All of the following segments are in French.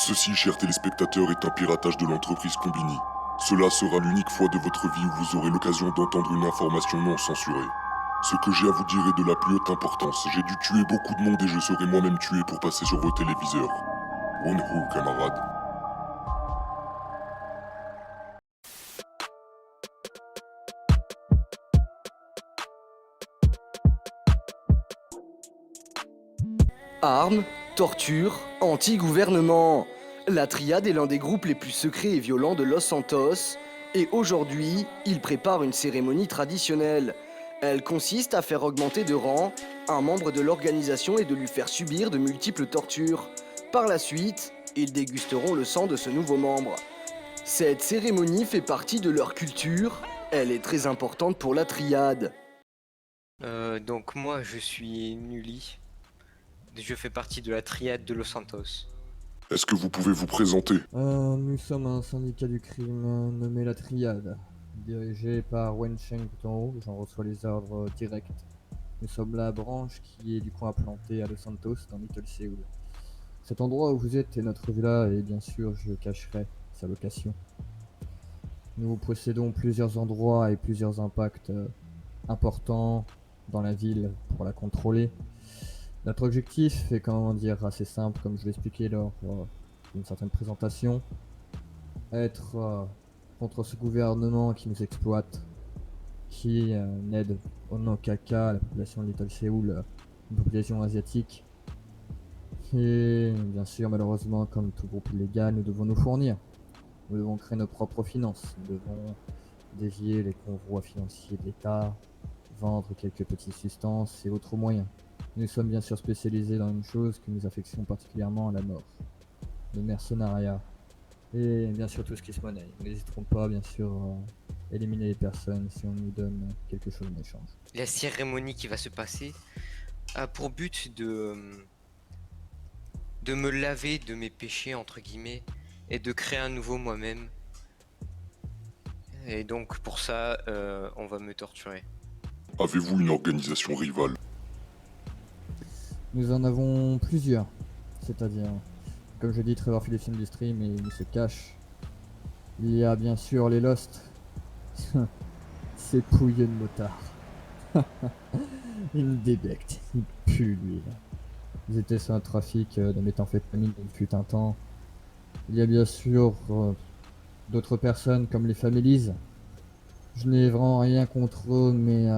Ceci, chers téléspectateurs, est un piratage de l'entreprise Combini. Cela sera l'unique fois de votre vie où vous aurez l'occasion d'entendre une information non censurée. Ce que j'ai à vous dire est de la plus haute importance. J'ai dû tuer beaucoup de monde et je serai moi-même tué pour passer sur vos téléviseurs. Wonhoo, camarades. Armes, torture, anti-gouvernement. La Triade est l'un des groupes les plus secrets et violents de Los Santos, et aujourd'hui, ils préparent une cérémonie traditionnelle. Elle consiste à faire augmenter de rang un membre de l'organisation et de lui faire subir de multiples tortures. Par la suite, ils dégusteront le sang de ce nouveau membre. Cette cérémonie fait partie de leur culture, elle est très importante pour la Triade. Donc moi je suis Nully, je fais partie de la triade de Los Santos. Est-ce que vous pouvez vous présenter? Nous sommes un syndicat du crime nommé la Triade, dirigé par Wen Cheng tout en haut, j'en reçois les ordres directs. Nous sommes la branche qui est du coin implanté à Los Santos, dans Little Seoul. Cet endroit où vous êtes est notre villa et bien sûr je cacherai sa location. Nous possédons plusieurs endroits et plusieurs impacts importants dans la ville pour la contrôler. Notre objectif est, comment dire, assez simple, comme je l'ai expliqué lors d'une certaine présentation. Être contre ce gouvernement qui nous exploite, qui n'aide en aucun cas la population de Little Seoul, une population asiatique. Et bien sûr, malheureusement, comme tout groupe illégal, nous devons nous fournir. Nous devons créer nos propres finances. Nous devons dévier les convois financiers de l'État, vendre quelques petites substances et autres moyens. Nous sommes bien sûr spécialisés dans une chose que nous affectionnons particulièrement à la mort, le mercenariat et bien sûr tout ce qui se monnaie. Nous n'hésiterons pas bien sûr à éliminer les personnes si on nous donne quelque chose en échange. La cérémonie qui va se passer a pour but de me laver de mes péchés entre guillemets et de créer un nouveau moi-même. Et donc pour ça, on va me torturer. Avez-vous une organisation rivale? Nous en avons plusieurs, c'est-à-dire, comme je dis, Trevor fait des films du stream et il se cache. Il y a bien sûr les Lost, ces pouilleux de motards. Il me débecte, il pue lui. Ils étaient sur un trafic de méthamphétamine il fut un temps. Il y a bien sûr d'autres personnes comme les Families. Je n'ai vraiment rien contre eux, mais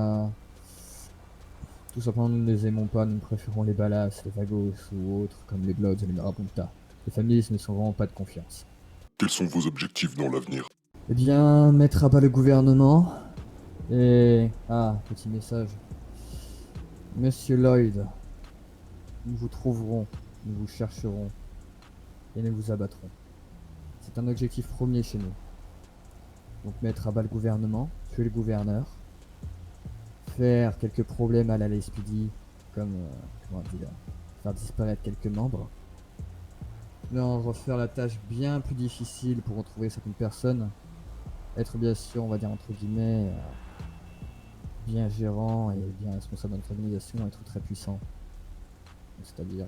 tout simplement nous ne les aimons pas, nous préférons les Ballas, les Vagos ou autres comme les Bloods et les Marabunta. Les Families ne sont vraiment pas de confiance. Quels sont vos objectifs dans l'avenir? Eh bien, mettre à bas le gouvernement et... Ah, petit message. Monsieur Lloyd, nous vous trouverons, nous vous chercherons et nous vous abattrons. C'est un objectif premier chez nous. Donc mettre à bas le gouvernement, tuer le gouverneur, faire quelques problèmes à la LSPD, comme, comment dire, faire disparaître quelques membres. Leur refaire la tâche bien plus difficile pour retrouver certaines personnes. Être bien sûr, on va dire entre guillemets, bien gérant et bien responsable de notre organisation, être très puissant. C'est-à-dire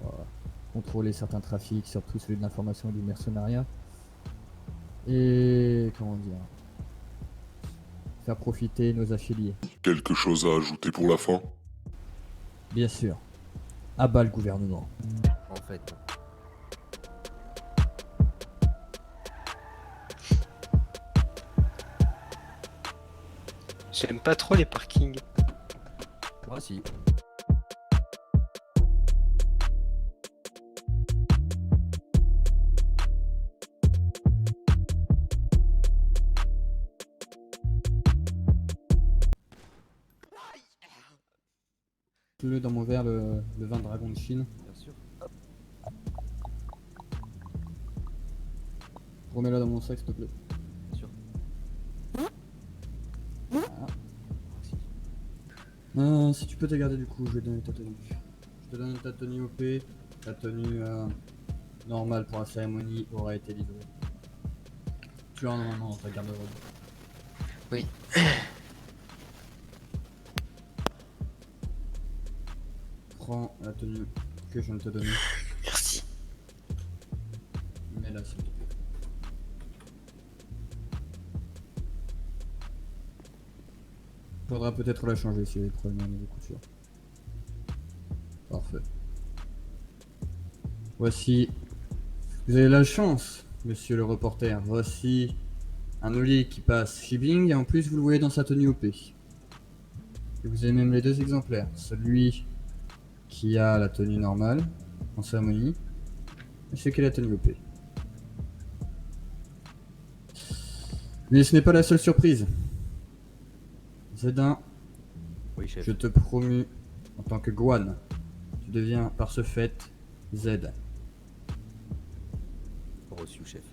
contrôler certains trafics, surtout celui de l'information et du mercenariat. Et comment dire, faire profiter nos affiliés. Quelque chose à ajouter pour la fin? Bien sûr, à bas le gouvernement. En fait. J'aime pas trop les parkings. Moi aussi. Le dans mon verre le vin dragon de Chine. Bien sûr. Remets-le dans mon sac s'il te plaît. Bien sûr. Si tu peux te garder du coup, je vais te donner ta tenue. Je te donne ta tenue OP, ta tenue normale pour la cérémonie aura été livrée. Tu as normalement dans ta garde-robe. Oui. Prends la tenue que je viens de te donner. Merci. Mets-la s'il te plaît. Faudra peut-être la changer s'il y a des problèmes au niveau couture. Parfait. Voici. Vous avez la chance, monsieur le reporter. Voici un Oli qui passe shipping et en plus vous le voyez dans sa tenue OP. Et vous avez même les deux exemplaires. Celui qui a la tenue normale, en cérémonie, et celui qui a la tenue OP. Mais ce n'est pas la seule surprise. Zedin, Oui, chef. je te promue en tant que Guan. Tu deviens par ce fait Z. Reçu, chef.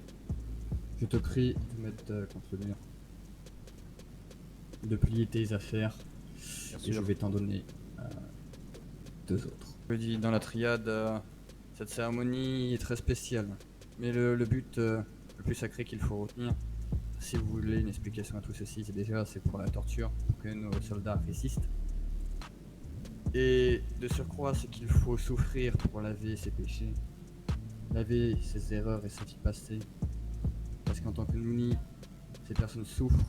Je te prie de mettre contre le mur. De plier tes affaires. Bien Et je sûr. vais t'en donner deux autres. Je dis dans la triade, cette cérémonie est très spéciale. Mais le but le plus sacré qu'il faut retenir, si vous voulez une explication à tout ceci, c'est pour la torture, pour que nos soldats résistent. Et de surcroît, c'est qu'il faut souffrir pour laver ses péchés, laver ses erreurs et sa vie passée. Parce qu'en tant que Nouni, ces personnes souffrent,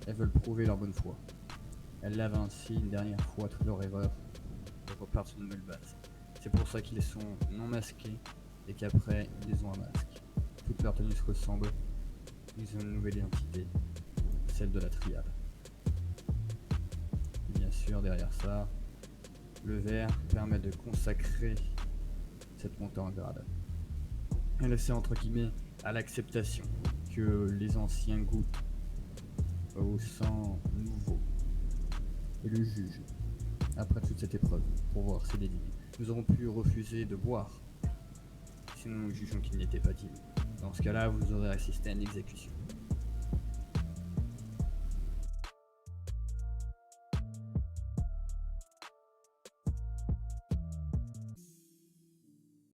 elles veulent prouver leur bonne foi. Elles lavent ainsi une dernière fois toutes leurs erreurs et repartent sur une nouvelle base. C'est pour ça qu'ils sont non masqués et qu'après ils ont un masque. Toutes leurs tenues se ressemblent, ils ont une nouvelle identité, celle de la triade. Bien sûr, derrière ça, le vert permet de consacrer cette montée en grade. Et laisser entre guillemets à l'acceptation que les anciens goûtent au sang nouveau et le juge après toute cette épreuve pour voir s'il est digne. Nous aurons pu refuser de boire, sinon nous jugeons qu'il n'était pas digne. Dans ce cas-là, vous aurez assisté à une exécution.